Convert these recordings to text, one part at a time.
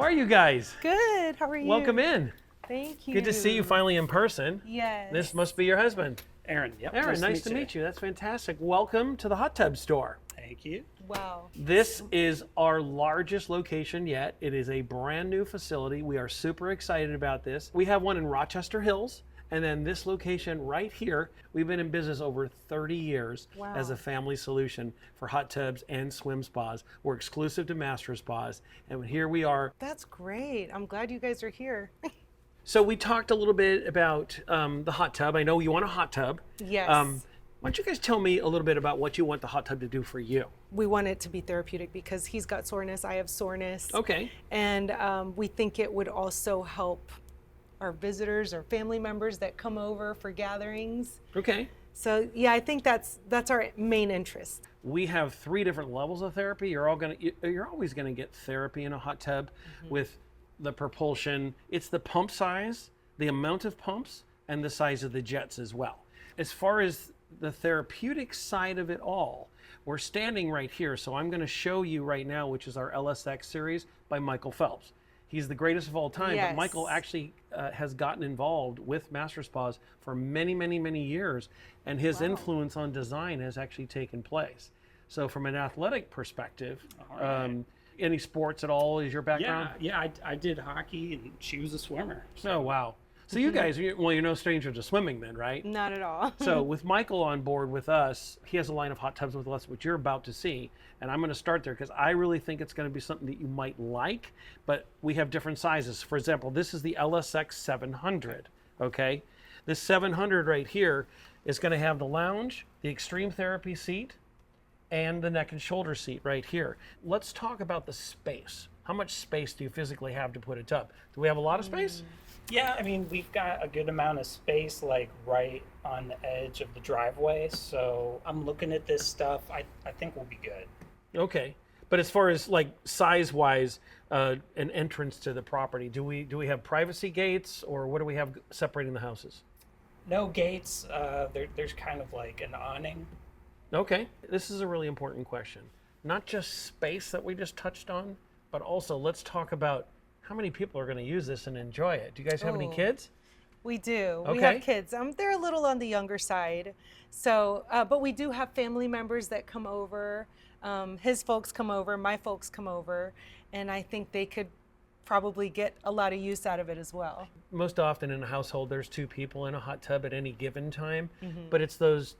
are you guys? Good. How are you? Welcome in. Thank you. Good to see you finally in person. Yes. This must be your husband. Aaron, yep. Aaron, nice to meet you. That's fantastic. Welcome to the hot tub store. Thank you. Wow. This is our largest location yet. It is a brand new facility. We are super excited about this. We have one in Rochester Hills, and then this location right here. We've been in business over 30 years as a family solution for hot tubs and swim spas. We're exclusive to Master Spas, and here we are. That's great. I'm glad you guys are here. So we talked a little bit about the hot tub. I know you want a hot tub. Yes. Why don't you guys tell me a little bit about what you want the hot tub to do for you? We want it to be therapeutic because he's got soreness, I have soreness. Okay. And we think it would also help our visitors or family members that come over for gatherings. Okay. So yeah, I think that's our main interest. We have 3 different levels of therapy. You're always gonna get therapy in a hot tub with the propulsion. It's the pump size, the amount of pumps, and the size of the jets as well. As far as the therapeutic side of it all, we're standing right here. So I'm gonna show you right now, which is our LSX series by Michael Phelps. He's the greatest of all time, Yes. but Michael actually has gotten involved with Master Spas for many, many, many years, and his influence on design has actually taken place. So from an athletic perspective, any sports at all is your background? Yeah, I did hockey, and she was a swimmer. Oh, wow. So you guys, you're no stranger to swimming then, right? Not at all. So with Michael on board with us, he has a line of hot tubs with us, which you're about to see. And I'm going to start there because I really think it's going to be something that you might like, but we have different sizes. For example, this is the LSX 700, okay? This 700 right here is going to have the lounge, the extreme therapy seat, and the neck and shoulder seat right here. Let's talk about the space. How much space do you physically have to put a tub? Do we have a lot of space? Yeah, I mean, we've got a good amount of space, like right on the edge of the driveway. So I'm looking at this stuff. I think we'll be good. Okay. But as far as like size-wise, an entrance to the property, do we have privacy gates, or what do we have separating the houses? No gates. There's kind of like an awning. Okay. This is a really important question. Not just space that we just touched on, but also let's talk about how many people are going to use this and enjoy it. Do you guys have any kids? We do. We Okay. have kids. They're a little on the younger side. So, but we do have family members that come over. His folks come over, my folks come over, and I think they could probably get a lot of use out of it as well. Most often in a household, there's 2 people in a hot tub at any given time, but it's those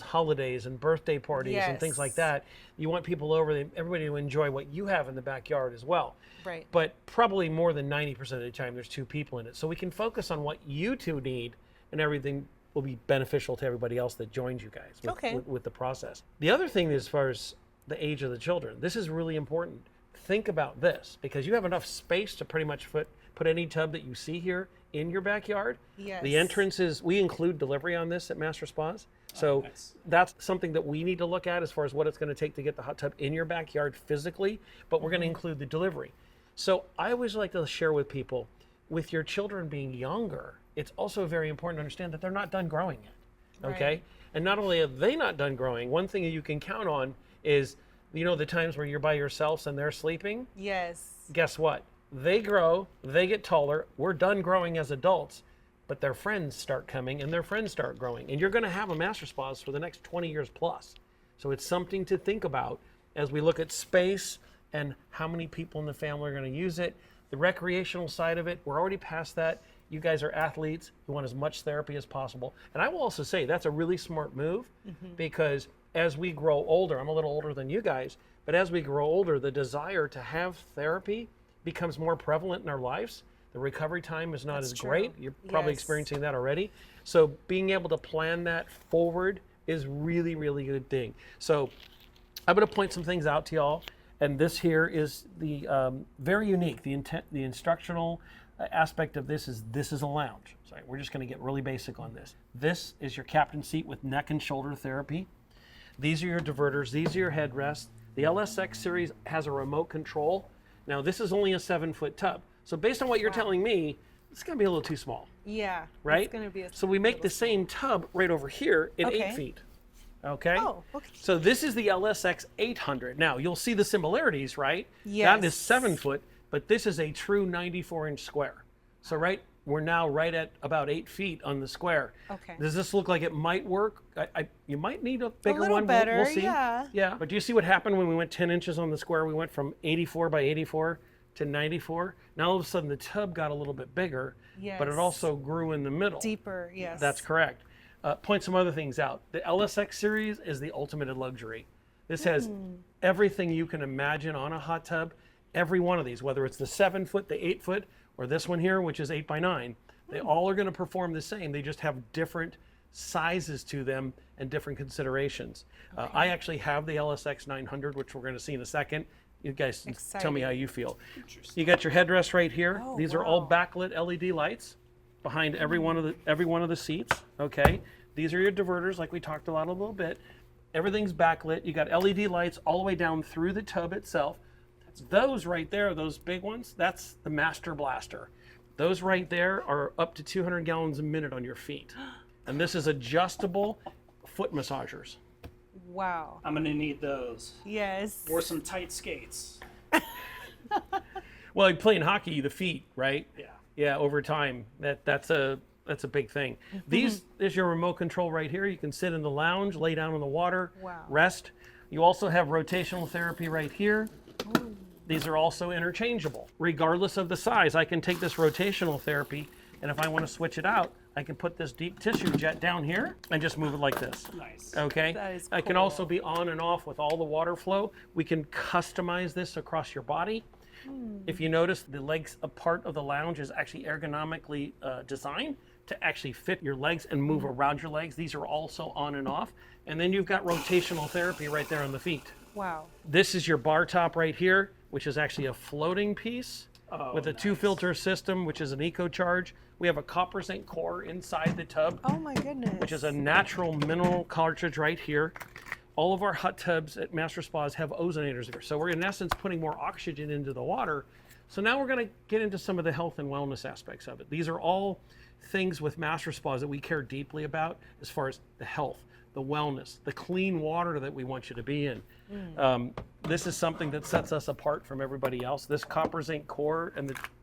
holidays and birthday parties and things like Yes. that. You want people over, everybody to enjoy what you have in the backyard as well. Right. But probably more than 90% of the time, there's 2 people in it. So we can focus on what you 2 need, and everything will be beneficial to everybody else that joins you guys with the process. The other thing as far as the age of the children, this is really important. Think about this, because you have enough space to pretty much put any tub that you see here in your backyard. Yes. The entrance is, we include delivery on this at Master Spas. So nice. that's something that we need to look at as far as what it's going to take to get the hot tub in your backyard physically, but we're going to include the delivery. So I always like to share with people, with your children being younger, it's also very important to understand that they're not done growing yet, okay? Right. And not only are they not done growing, one thing you can count on is, you know, the times where you're by yourselves and they're sleeping. Yes. Guess what? They grow, they get taller, we're done growing as adults, but their friends start coming and their friends start growing. And you're gonna have a Master Spas for the next 20 years plus. So it's something to think about as we look at space and how many people in the family are gonna use it. The recreational side of it, we're already past that. You guys are athletes, you want as much therapy as possible. And I will also say that's a really smart move because as we grow older, I'm a little older than you guys, but as we grow older, the desire to have therapy becomes more prevalent in our lives. The recovery time is not That's as true. great. You're probably Yes. experiencing that already. So being able to plan that forward is really, really good thing. So I'm going to point some things out to y'all. And this here is the very unique. The instructional aspect of this is a lounge. So we're just going to get really basic on this. This is your captain seat with neck and shoulder therapy. These are your diverters. These are your headrests. The LSX series has a remote control. Now this is only a 7-foot tub. So based on what you're telling me, it's going to be a little too small, Yeah. right? It's going to be a So we make the same tub right over here in 8 feet. Okay? Oh, okay. So this is the LSX 800. Now you'll see the similarities, right? Yes. That is 7 foot, but this is a true 94-inch square. So we're now right at about 8 feet on the square. Okay. Does this look like it might work? You might need a bigger little one. better, we'll see. yeah. Yeah. But do you see what happened when we went 10 inches on the square? We went from 84 by 84 to 94. Now all of a sudden the tub got a little bit bigger, but it Yes. also grew in the middle. Deeper, yes. That's correct. Point some other things out. The LSX series is the ultimate in luxury. This has everything you can imagine on a hot tub. Every one of these, whether it's the 7 foot, the 8 foot, or this one here, which is 8 by 9, they all are going to perform the same. They just have different sizes to them and different considerations. I actually have the LSX 900, which we're going to see in a second. You guys tell me how you feel. You got your headrest right here. Oh, These are all wow. backlit LED lights behind every one of the seats. Okay, these are your diverters, like we talked about a little bit. Everything's backlit. You got LED lights all the way down through the tub itself. Those right there, those big ones, that's the Master Blaster. Those right there are up to 200 gallons a minute on your feet. And this is adjustable foot massagers. Wow. I'm gonna need those. Yes. Or some tight skates. Well, playing hockey, the feet, right? Yeah. Yeah, over time, that's a big thing. These is your remote control right here. You can sit in the lounge, lay down in the water, Wow. rest. You also have rotational therapy right here. These are also interchangeable. Regardless of the size, I can take this rotational therapy, and if I want to switch it out, I can put this deep tissue jet down here and just move it like this. Nice. Okay? That is I can cool. also be on and off with all the water flow. We can customize this across your body. If you notice, the legs, a part of the lounge is actually ergonomically designed to actually fit your legs and move around your legs. These are also on and off. And then you've got rotational therapy right there on the feet. Wow. This is your bar top right here, which is actually a floating piece with a nice. 2-filter system, which is an eco charge. We have a copper zinc core inside the tub, Oh my goodness. which is a natural mineral cartridge right here. All of our hot tubs at Master Spas have ozonators here. So we're in essence putting more oxygen into the water. So now we're going to get into some of the health and wellness aspects of it. These are all things with Master Spas that we care deeply about as far as the health, the wellness, the clean water that we want you to be in. This is something that sets us apart from everybody else. This copper zinc core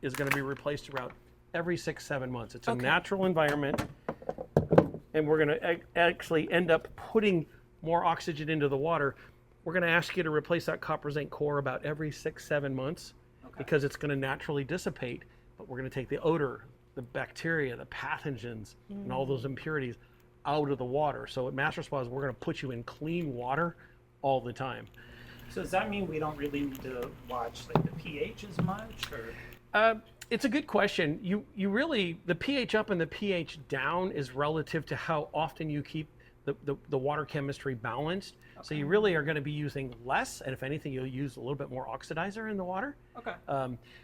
is going to be replaced throughout every 6-7 months. It's a natural environment, and we're going to actually end up putting more oxygen into the water. We're going to ask you to replace that copper zinc core about every 6-7 months because it's going to naturally dissipate, but we're going to take the odor, the bacteria, the pathogens, and all those impurities out of the water. So at Master Spas, we're going to put you in clean water all the time. So does that mean we don't really need to watch like the pH as much, or? It's a good question. You really, the pH up and the pH down is relative to how often you keep the water chemistry balanced. So you really are going to be using less, and if anything, you'll use a little bit more oxidizer in the water. Okay.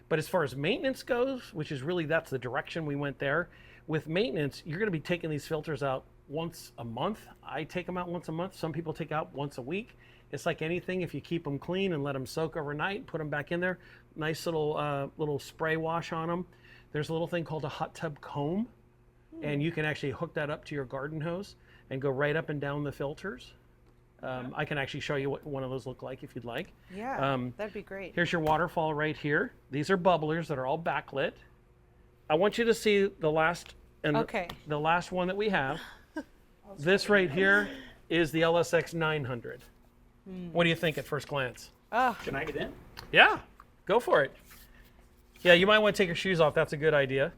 But as far as maintenance goes, which is really, that's the direction we went there. With maintenance, you're going to be taking these filters out once a month. I take them out once a month. Some people take out once a week. It's like anything, if you keep them clean and let them soak overnight, put them back in there, nice little spray wash on them. There's a little thing called a hot tub comb, and you can actually hook that up to your garden hose and go right up and down the filters. I can actually show you what one of those look like if you'd like. Yeah, that'd be great. Here's your waterfall right here. These are bubblers that are all backlit. I want you to see the last the last one that we have. This right here is the LSX 900. What do you think at first glance? Can I get in? Yeah, go for it. Yeah, you might want to take your shoes off. That's a good idea.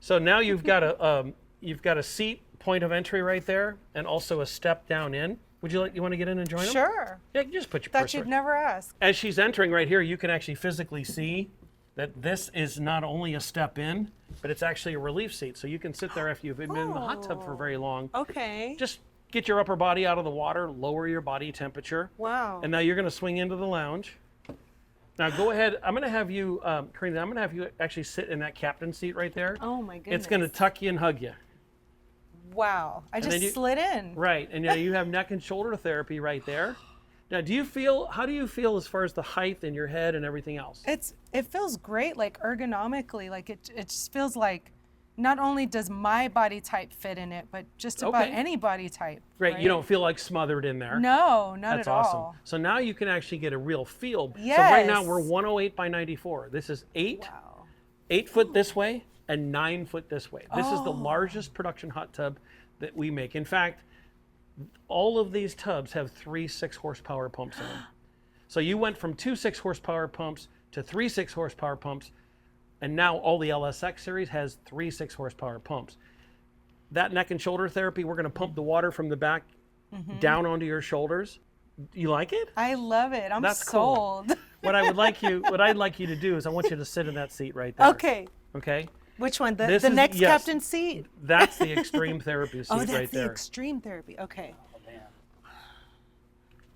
So now you've got a seat point of entry right there, and also a step down in. You want to get in and join them? Sure. Yeah, you just put your That purse you'd right. never ask. As she's entering right here, you can actually physically see that this is not only a step in, but it's actually a relief seat. So you can sit there after you've been in the hot tub for very long. Okay. Just get your upper body out of the water, lower your body temperature. Wow. And now you're going to swing into the lounge. Now go ahead. I'm going to have you, Karina, I'm going to have you actually sit in that captain seat right there. Oh my goodness. It's going to tuck you and hug you. Wow. I then just slid in. Right. And now you have neck and shoulder therapy right there. Now, how do you feel as far as the height in your head and everything else? It feels great, like ergonomically, like it just feels like not only does my body type fit in it, but just about Okay. any body type. Great. right? You don't feel like smothered in there. No, not That's at awesome. all. So now you can actually get a real feel. So right now Yes. we're 108 by 94. This is Wow. 8 foot this way and 9 foot this way. This is the Oh. largest production hot tub that we make. In fact, all of these tubs have 3 6-horsepower pumps in them. So you went from 2 6-horsepower pumps to 3 6-horsepower pumps, and now all the LSX series has 3 6-horsepower pumps. That neck and shoulder therapy, we're going to pump the water from the back down onto your shoulders. You like it? I love it. I'm That's cool. sold. What I'd like you to do is I want you to sit in that seat right there. Okay. Okay? Which one? This The is- next yes. captain seat? That's the extreme therapy seat Oh, that's right the there. extreme therapy. Okay. Oh man.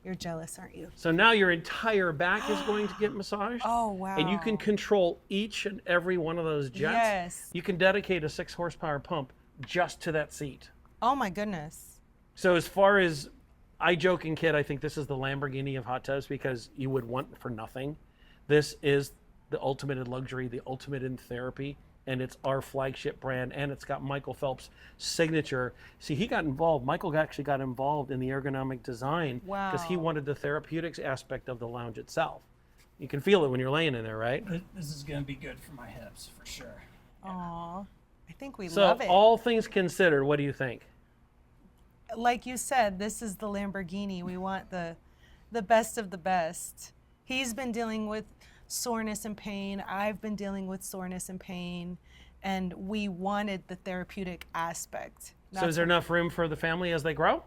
You're jealous, aren't you? So now your entire back is going to get massaged. Oh, wow. And you can control each and every one of those jets. Yes. You can dedicate a 6-horsepower pump just to that seat. Oh, my goodness. So as far as I joke and kid, I think this is the Lamborghini of hot tubs because you would want for nothing. This is the ultimate in luxury, the ultimate in therapy, and it's our flagship brand, and it's got Michael Phelps Signature. See, he got involved. Michael actually got involved in the ergonomic design because he Wow. wanted the therapeutics aspect of the lounge itself. You can feel it when you're laying in there, right? This is gonna be good for my hips for sure. Aw. I think we So love it. all things considered, what do you think? Like you said, this is the Lamborghini. We want the best of the best. He's been dealing with soreness and pain. I've been dealing with soreness and pain, and we wanted the therapeutic aspect. So is there enough room for the family as they grow?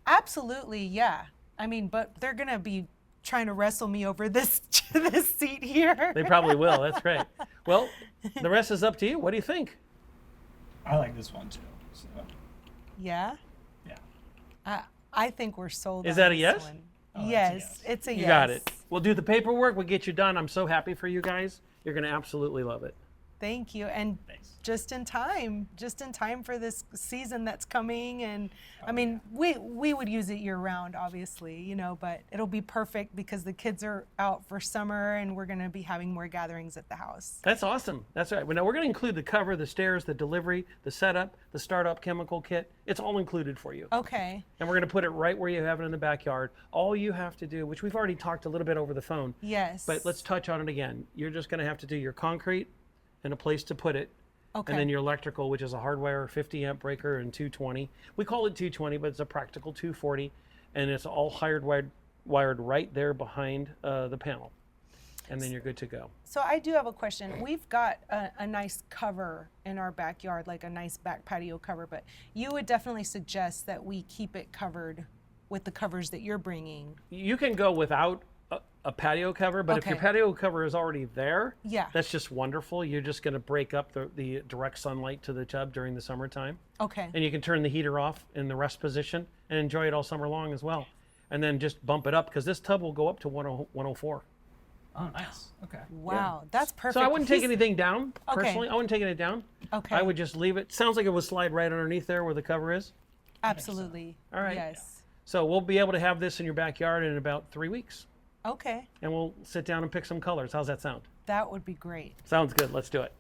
Absolutely, yeah. I mean, but they're gonna be trying to wrestle me over this this seat here. They probably will. That's great. Well, the rest is up to you. What do you think? I like this one too. So Yeah. yeah. I think we're sold. Is on that a this yes? one. Oh, that's a Yes, yes. it's a yes. You got it. We'll do the paperwork. We'll get you done. I'm so happy for you guys. You're going to absolutely love it. Thank you, and Thanks. just in time for this season that's coming. And I mean, we would use it year round, obviously, you know, but it'll be perfect because the kids are out for summer and we're going to be having more gatherings at the house. That's awesome. That's right. Well, now we're going to include the cover, the stairs, the delivery, the setup, the startup chemical kit. It's all included for you. Okay. And we're going to put it right where you have it in the backyard. All you have to do, which we've already talked a little bit over the phone, Yes. but let's touch on it again. You're just going to have to do your concrete and a place to put it. Okay. And then your electrical, which is a hardwire 50 amp breaker and 220. We call it 220, but it's a practical 240. And it's all wired right there behind the panel. And then you're good to go. So I do have a question. We've got a nice cover in our backyard, like a nice back patio cover, but you would definitely suggest that we keep it covered with the covers that you're bringing. You can go without a patio cover, but if your Okay. patio cover is already there, Yeah. that's just wonderful. You're just going to break up the direct sunlight to the tub during the summertime. Okay. And you can turn the heater off in the rest position and enjoy it all summer long as well. And then just bump it up because this tub will go up to 104. Oh, nice. Okay. Wow, that's perfect. So I wouldn't take He's- anything down, Okay. personally. I wouldn't take it down. Okay. I would just leave it. Sounds like it would slide right underneath there where the cover is. Absolutely. All right. Yes. So we'll be able to have this in your backyard in about 3 weeks. Okay. And we'll sit down and pick some colors. How's that sound? That would be great. Sounds good. Let's do it.